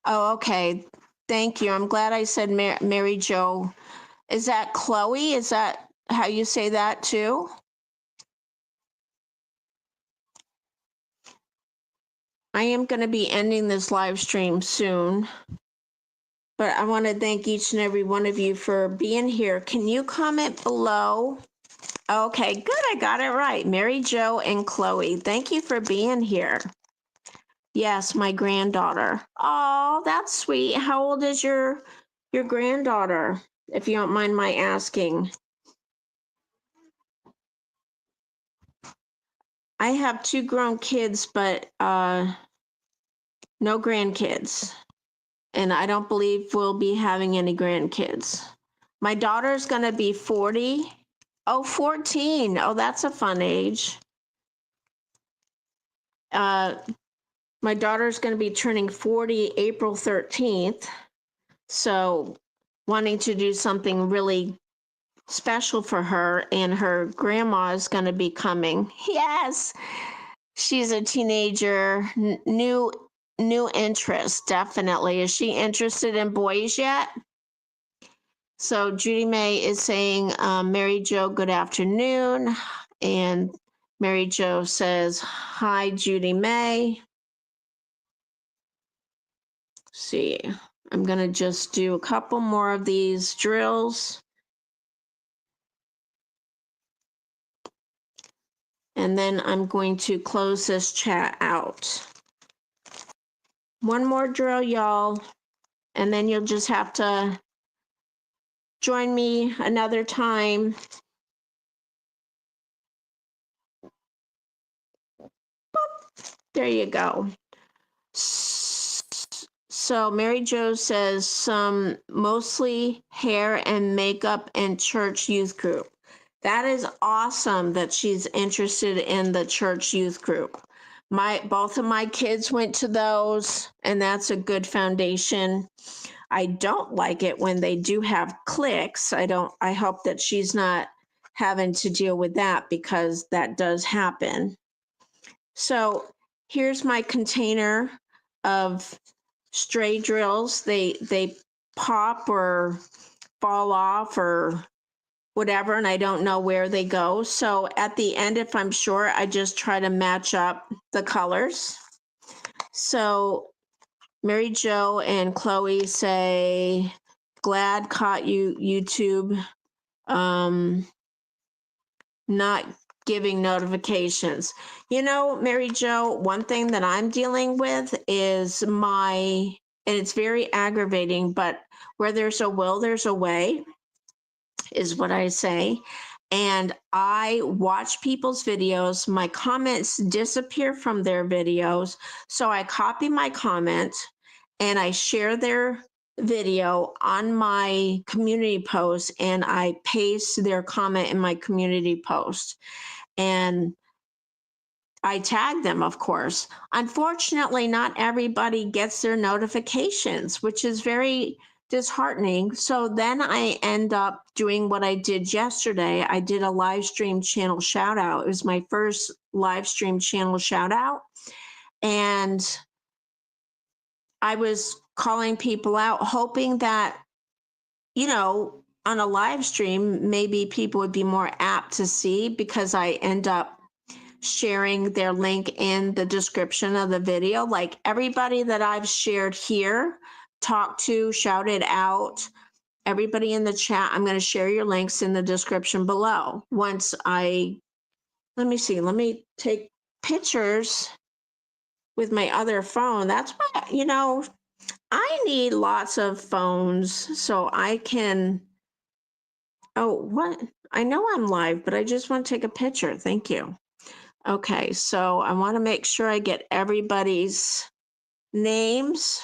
Oh, okay. Thank you. I'm glad I said Mary Jo. Is that Chloe? Is that how you say that too? I am going to be ending this live stream soon, but I want to thank each and every one of you for being here. Can you comment below? Okay, good. I got it right. Mary Jo and Chloe, thank you for being here. Yes, my granddaughter. Oh, that's sweet. How old is your granddaughter, if you don't mind my asking? I have 2 grown kids, but no grandkids. And I don't believe we'll be having any grandkids. My daughter's going to be 40. Oh, 14. Oh, that's a fun age. My daughter's going to be turning 40 April 13th. So wanting to do something really special for her, and her grandma is going to be coming. Yes, she's a teenager, new interest, definitely. Is she interested in boys yet? So Judy May is saying, Mary Jo, good afternoon. And Mary Jo says, hi, Judy May. See, I'm going to just do a couple more of these drills. And then I'm going to close this chat out. One more drill, y'all. And then you'll just have to join me another time. Boop. There you go. So So Mary Jo says some mostly hair and makeup and church youth group. That is awesome that she's interested in the church youth group. Both of my kids went to those, and that's a good foundation. I don't like it when they do have cliques. I hope that she's not having to deal with that, because that does happen. So here's my container of stray drills. They pop or fall off or whatever, and I don't know where they go. So at the end, if I'm short, I just try to match up the colors. So Mary Jo and Chloe say, glad caught you, YouTube, not giving notifications. You know, Mary Jo, one thing that I'm dealing with is and it's very aggravating, but where there's a will, there's a way, is what I say. And I watch people's videos. My comments disappear from their videos. So I copy my comment and I share their video on my community post, and I paste their comment in my community post. And I tag them, of course. Unfortunately, not everybody gets their notifications, which is very disheartening. So then I end up doing what I did yesterday. I did a live stream channel shout out. It was my first live stream channel shout out. And I was calling people out, hoping that, you know, on a live stream, maybe people would be more apt to see, because I end up sharing their link in the description of the video. Like everybody that I've shared here, talked to, shouted out, everybody in the chat, I'm going to share your links in the description below. Let me take pictures with my other phone. That's why, you know, I need lots of phones so I can, I know I'm live, but I just want to take a picture. Thank you. Okay, so I want to make sure I get everybody's names.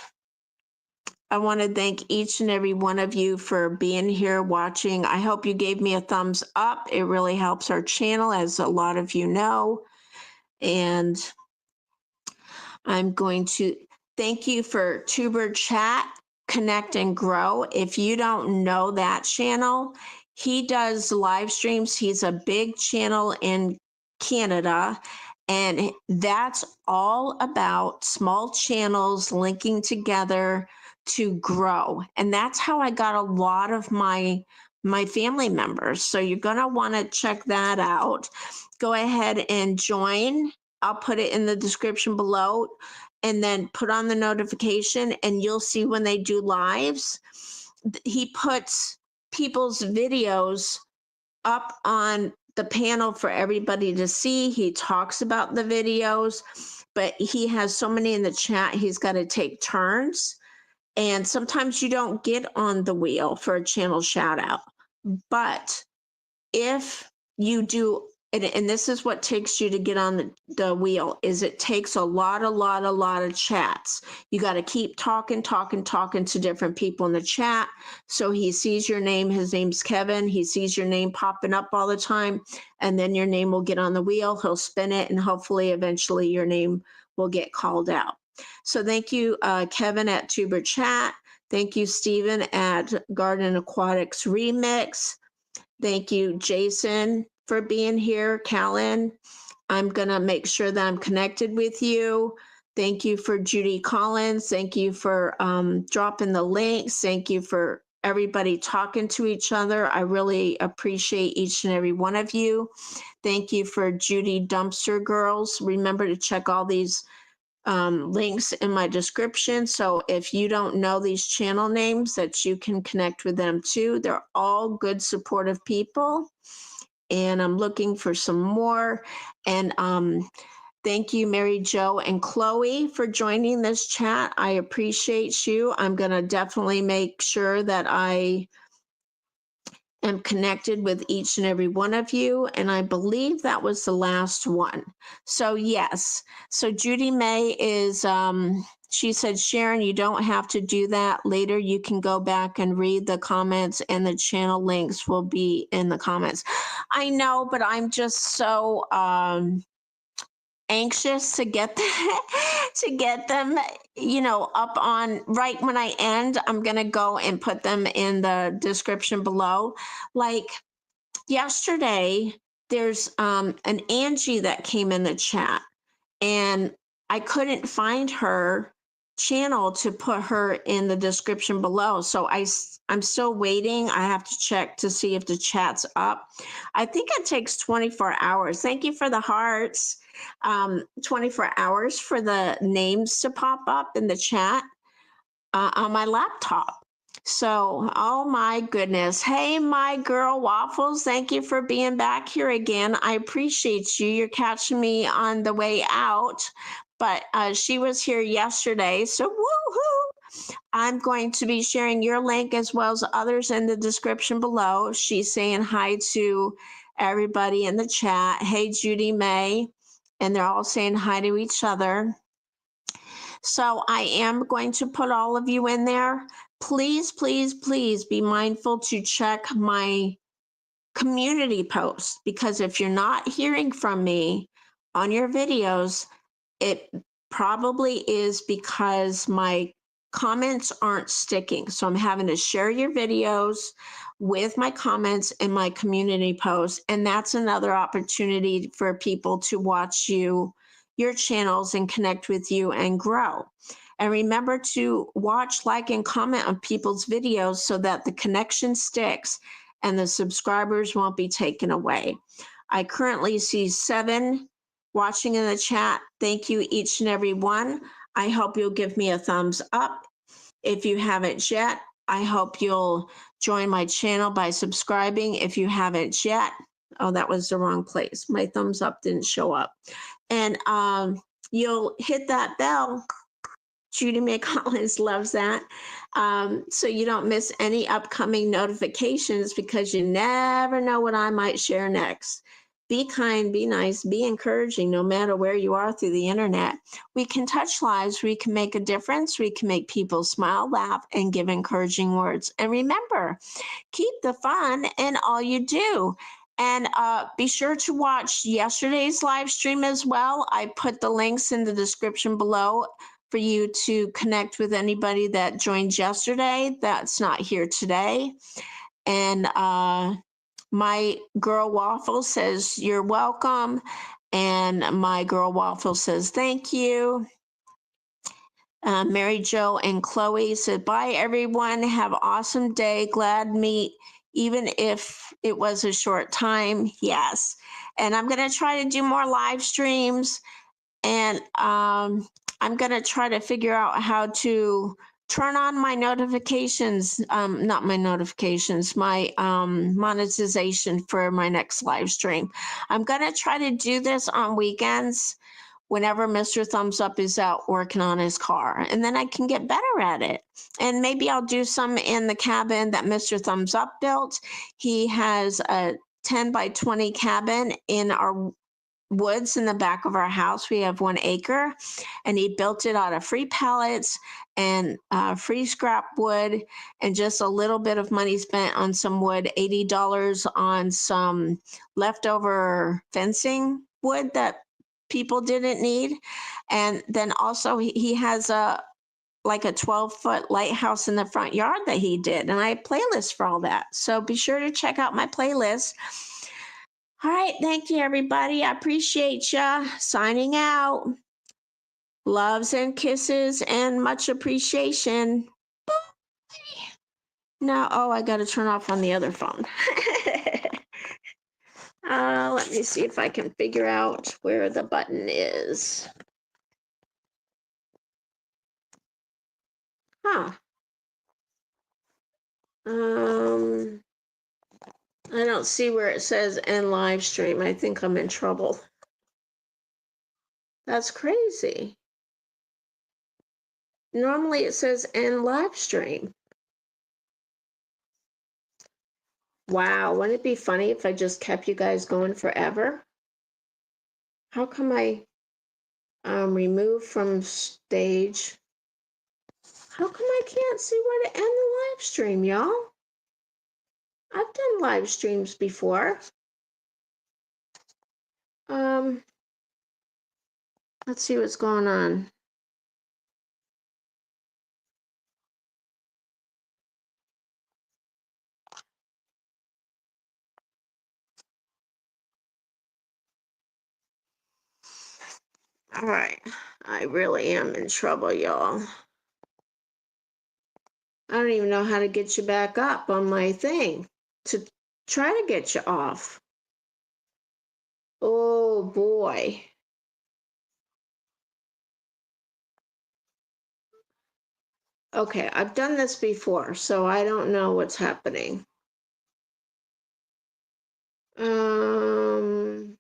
I want to thank each and every one of you for being here watching. I hope you gave me a thumbs up. It really helps our channel, as a lot of you know. And I'm going to thank you for Tuber Chat, Connect and Grow. If you don't know that channel, he does live streams. He's a big channel in Canada, and that's all about small channels linking together to grow. And that's how I got a lot of my family members. So you're going to want to check that out. Go ahead and join. I'll put it in the description below, and then put on the notification, and you'll see when they do lives. He puts people's videos up on the panel for everybody to see. He talks about the videos, but he has so many in the chat, he's got to take turns. And sometimes you don't get on the wheel for a channel shout out. But if you do, and this is what takes you to get on the wheel, is it takes a lot of chats. You got to keep talking to different people in the chat. So he sees your name. His name's Kevin. He sees your name popping up all the time, and then your name will get on the wheel. He'll spin it, and hopefully eventually your name will get called out. So thank you, Kevin at Tuber Chat. Thank you, Stephen at Garden Aquatics Remix. Thank you, Jason, for being here. Callan, I'm going to make sure that I'm connected with you. Thank you for Judy Collins. Thank you for dropping the links. Thank you for everybody talking to each other. I really appreciate each and every one of you. Thank you for Judy Dumpster Girls. Remember to check all these links in my description. So if you don't know these channel names, that you can connect with them too. They're all good, supportive people. And I'm looking for some more. And thank you, Mary Jo and Chloe, for joining this chat. I appreciate you. I'm going to definitely make sure that I am connected with each and every one of you. And I believe that was the last one. So yes. So Judy May is She said, Sharon, you don't have to do that. Later, you can go back and read the comments, and the channel links will be in the comments. I know, but I'm just so anxious to get to get them, up on right when I end. I'm gonna go and put them in the description below. Like yesterday, there's an Angie that came in the chat, and I couldn't find her channel to put her in the description below. So I'm still waiting. I have to check to see if the chat's up. I think it takes 24 hours. Thank you for the hearts. 24 hours for the names to pop up in the chat on my laptop. So, oh my goodness. Hey, my girl Waffles, thank you for being back here again. I appreciate you. You're catching me on the way out, but she was here yesterday. So, woohoo! I'm going to be sharing your link as well as others in the description below. She's saying hi to everybody in the chat. Hey, Judy May. And they're all saying hi to each other. So I am going to put all of you in there. Please, please, please be mindful to check my community posts, because if you're not hearing from me on your videos, it probably is because my comments aren't sticking. So I'm having to share your videos with my comments in my community posts. And that's another opportunity for people to watch your channels and connect with you and grow. And remember to watch, like, and comment on people's videos so that the connection sticks and the subscribers won't be taken away. I currently see 7 watching in the chat. Thank you, each and every one. I hope you'll give me a thumbs up. If you haven't yet, I hope you'll join my channel by subscribing. If you haven't yet, oh, that was the wrong place. My thumbs up didn't show up. And you'll hit that bell. Judy May Collins loves that. So you don't miss any upcoming notifications, because you never know what I might share next. Be kind, be nice, be encouraging, no matter where you are through the internet. We can touch lives, we can make a difference, we can make people smile, laugh, and give encouraging words. And remember, keep the fun in all you do. And be sure to watch yesterday's live stream as well. I put the links in the description below for you to connect with anybody that joined yesterday that's not here today. And my girl Waffle says, you're welcome. And my girl Waffle says, thank you. Mary Jo and Chloe said, bye, everyone. Have an awesome day. Glad meet, even if it was a short time. Yes. And I'm going to try to do more live streams. And I'm going to try to figure out how to turn on my notifications, not my notifications, my monetization for my next live stream. I'm going to try to do this on weekends whenever Mr. Thumbs Up is out working on his car, and then I can get better at it. And maybe I'll do some in the cabin that Mr. Thumbs Up built. He has a 10 by 20 cabin in our woods in the back of our house. We have 1 acre, and he built it out of free pallets and free scrap wood, and just a little bit of money spent on some wood, $80 on some leftover fencing wood that people didn't need. And then also he has like a 12-foot lighthouse in the front yard that he did, and I have playlists for all that. So be sure to check out my playlist. All right, thank you, everybody. I appreciate ya. Signing out. Loves and kisses and much appreciation. Now, oh, I got to turn off on the other phone. Let me see if I can figure out where the button is. Huh. I don't see where it says end live stream. I think I'm in trouble. That's crazy. Normally it says end live stream. Wow, wouldn't it be funny if I just kept you guys going forever? How come I remove from stage? How come I can't see where to end the live stream, y'all? I've done live streams before. Let's see what's going on. All right, I really am in trouble, y'all. I don't even know how to get you back up on my thing to try to get you off. Oh boy. Okay, I've done this before, so I don't know what's happening. Um,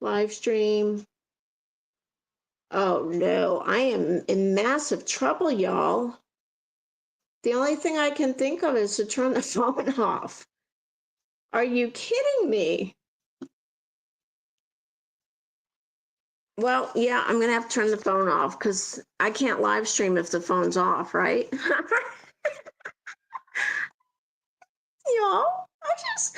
live stream. Oh no, I am in massive trouble, y'all. The only thing I can think of is to turn the phone off. Are you kidding me? Well, yeah, I'm gonna have to turn the phone off because I can't live stream if the phone's off, right? Y'all, I just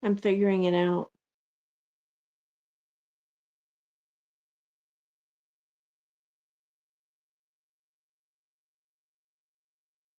I'm figuring it out.